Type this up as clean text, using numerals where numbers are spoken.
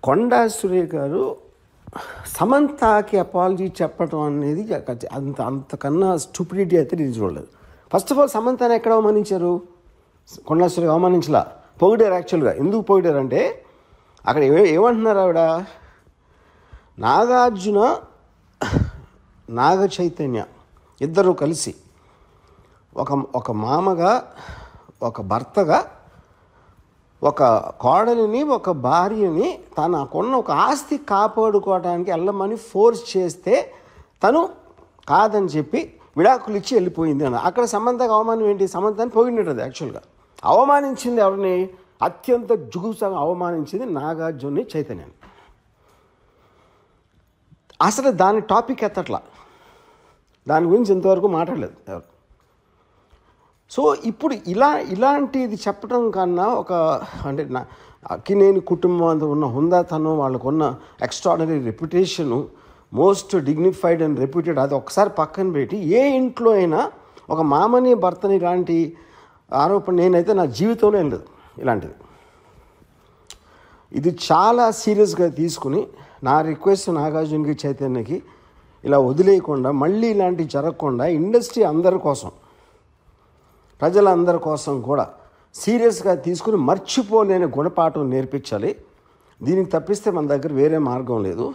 కొండా సురేఖ గారు సమంతకి అపాలజీ చెప్పడం అనేది అంతకన్నా స్టూపిడిటీ అయితే నేను చూడలేదు. ఫస్ట్ ఆఫ్ ఆల్ సమంతని ఎక్కడ అవమానించారు? కొండా సురేఖ అవమానించలా, పొగిడారు. యాక్చువల్గా ఎందుకు పొగిడారు అంటే అక్కడ ఏమంటున్నారు ఆవిడ, నాగార్జున నాగ చైతన్య ఇద్దరు కలిసి ఒక మామగా, ఒక భర్తగా, ఒక కోడలిని, ఒక భార్యని తనకున్న ఒక ఆస్తి కాపాడుకోవడానికి వెళ్ళమని ఫోర్స్ చేస్తే తను కాదని చెప్పి విడాకులు ఇచ్చి వెళ్ళిపోయింది అన్న. అక్కడ సమంతకు అవమానం ఏంటి? సమంతని పొగిడినది. యాక్చువల్గా అవమానించింది ఎవరిని? అత్యంత జుగుప్సగా అవమానించింది నాగార్జున చైతన్యాన్ని. అసలు దాని టాపిక్ ఎత్తట్లా, దాని గురించి ఇంతవరకు మాట్లాడలేదు ఎవరు. సో ఇప్పుడు ఇలాంటిది చెప్పడం కన్నా అంటే అక్కినేని కుటుంబం అంతా ఉన్న హుందాతనం, వాళ్ళకున్న extraordinary reputation, most dignified and reputed, అది ఒకసారి పక్కన పెట్టి ఏ ఇంట్లో అయినా ఒక మామని భర్తని ఇలాంటి ఆరోపణ నేనైతే నా జీవితంలో ఏం లేదు ఇలాంటిది. ఇది చాలా సీరియస్గా తీసుకుని నా రిక్వెస్ట్ నాగార్జునకి చైతన్యకి ఇలా వదిలేయకుండా, మళ్ళీ ఇలాంటివి జరగకుండా ఇండస్ట్రీ అందరి కోసం, ప్రజలందరి కోసం కూడా సీరియస్గా తీసుకుని మర్చిపోలేని గుణపాఠం నేర్పించాలి. దీనికి తప్పిస్తే మన దగ్గర వేరే మార్గం లేదు.